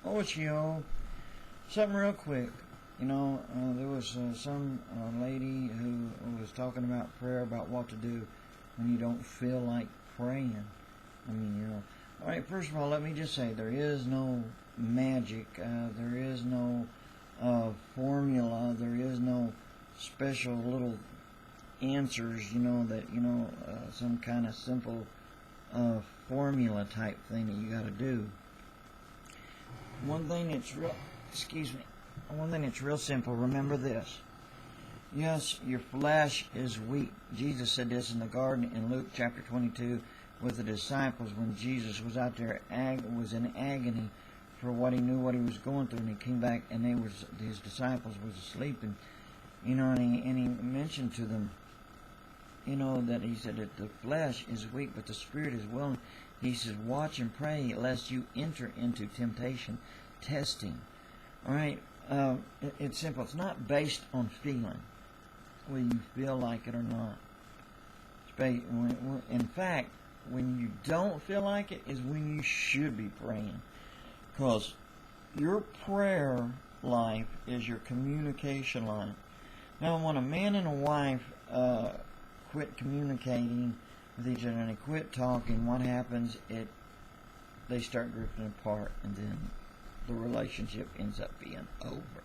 Ochio, something real quick. There was some lady who was talking about prayer, about what to do when you don't feel like praying. All right, first of all, let me just say there is no magic. There is no formula. There is no special little answers, some kind of simple formula type thing that you got to do. One thing that's real simple. Remember this. Yes, your flesh is weak. Jesus said this in the garden in Luke chapter 22 with the disciples when Jesus was out there, was in agony for what he knew, what he was going through, and he came back and his disciples was asleep, and he mentioned to them, that he said that the flesh is weak, but the spirit is willing. He says, watch and pray lest you enter into temptation, testing. All right, it's simple. It's not based on feeling, whether you feel like it or not. In fact, when you don't feel like it is when you should be praying, because your prayer life is your communication life. Now, when a man and a wife quit communicating with each other and they quit talking, what happens? They start drifting apart, and then the relationship ends up being over.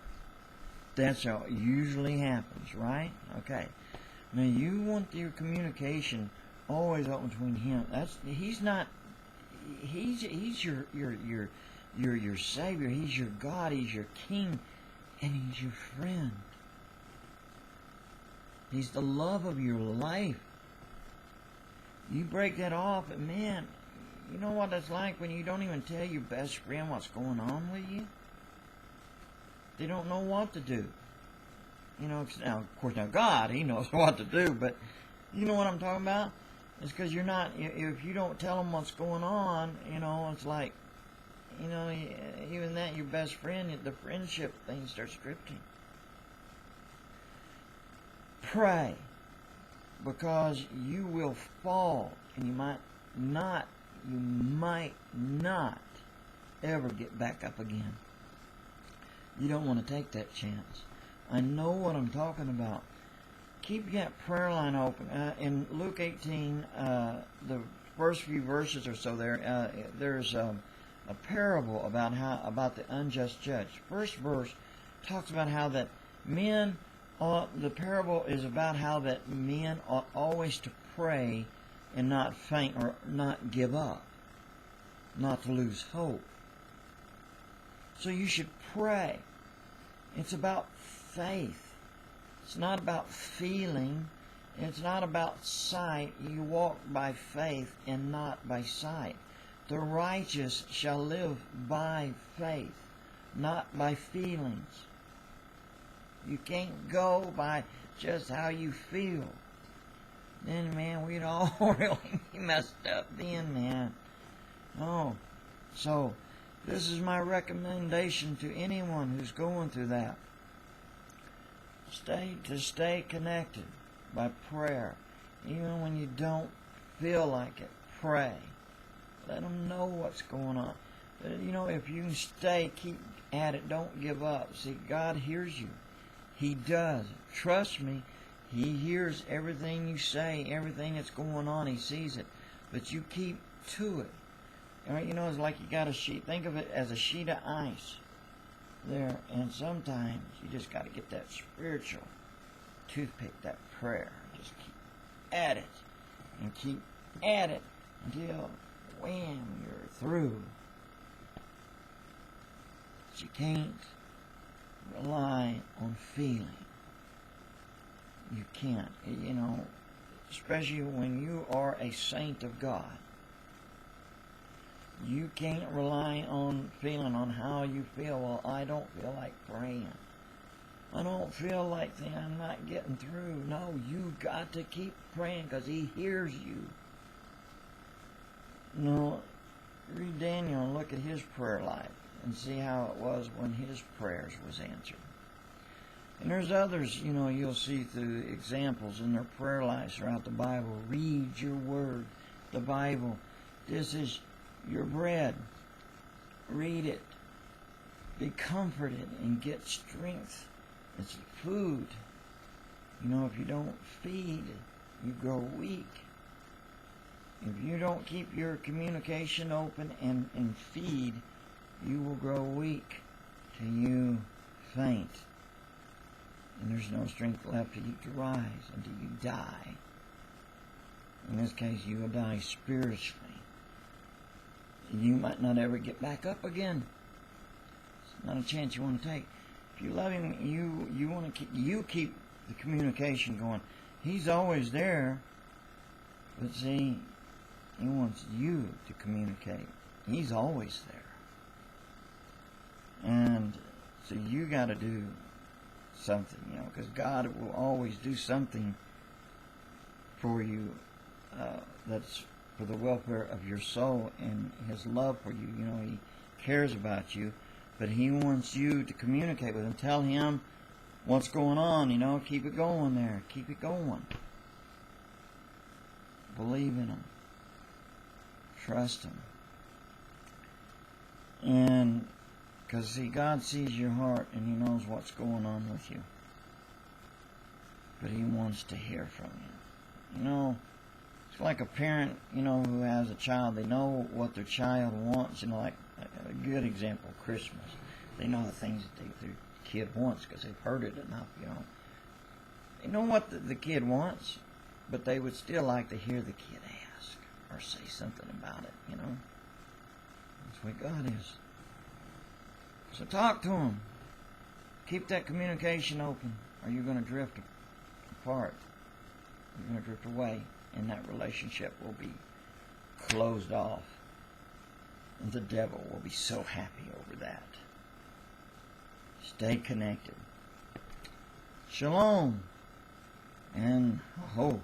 That's how it usually happens, right? Okay. Now you want your communication always open between him. He's your Savior. He's your God. He's your King, and he's your friend. He's the love of your life. You break that off, and man, you know what it's like when you don't even tell your best friend what's going on with you? They don't know what to do. Now, of course, God, he knows what to do, but you know what I'm talking about? It's because you're not, if you don't tell them what's going on, it's like, even that, your best friend, the friendship thing starts drifting. Pray, because you will fall, and you might not ever get back up again. You don't want to take that chance. I know what I'm talking about. Keep that prayer line open. In Luke 18, the first few verses or so there's a parable about the unjust judge. First verse talks about how that men the parable is about how that men ought always to pray and not faint or not give up, not to lose hope. So you should pray. It's about faith. It's not about feeling. It's not about sight. You walk by faith and not by sight. The righteous shall live by faith, not by feelings. You can't go by just how you feel. Then, man, we'd all really be messed up then, man. Oh, so this is my recommendation to anyone who's going through that. Stay connected by prayer. Even when you don't feel like it, pray. Let them know what's going on. If you can keep at it, don't give up. See, God hears you. He does. Trust me, He hears everything you say, everything that's going on. He sees it. But you keep to it. All right, it's like you got a sheet. Think of it as a sheet of ice there. And sometimes you just got to get that spiritual toothpick, that prayer. Just keep at it. And keep at it until, wham, you're through. But you can't rely on feeling. You can't, especially when you are a saint of God. You can't rely on feeling, on how you feel. Well, I don't feel like praying. I don't feel like I'm not getting through. No, you got to keep praying because He hears you. Read Daniel and look at his prayer life and see how it was when his prayers was answered. And there's others, you'll see through examples in their prayer lives throughout the Bible. Read your word, the Bible. This is your bread. Read it. be comforted and get strength. It's food. You know, if you don't feed, you grow weak. If you don't keep your communication open and feed, you will grow weak till you faint. And there's no strength left for you to rise until you die. In this case, you will die spiritually. You might not ever get back up again. It's not a chance you want to take. If you love him, you want to keep the communication going. He's always there, but see, he wants you to communicate. He's always there, and so you got to do something, you know, because God will always do something for you that's for the welfare of your soul and His love for you. You know, He cares about you, but He wants you to communicate with Him. Tell Him what's going on, you know. Keep it going there. Keep it going. Believe in Him. Trust Him. And because, see, God sees your heart and He knows what's going on with you. But He wants to hear from you. You know, it's like a parent, you know, who has a child. They know what their child wants. You know, like a good example, Christmas. They know the things that their kid wants because they've heard it enough, you know. They know what the kid wants, but they would still like to hear the kid ask or say something about it, you know. That's the way God is. So talk to Him. Keep that communication open, or you're going to drift apart. You're going to drift away, and that relationship will be closed off. And the devil will be so happy over that. Stay connected. Shalom and hope.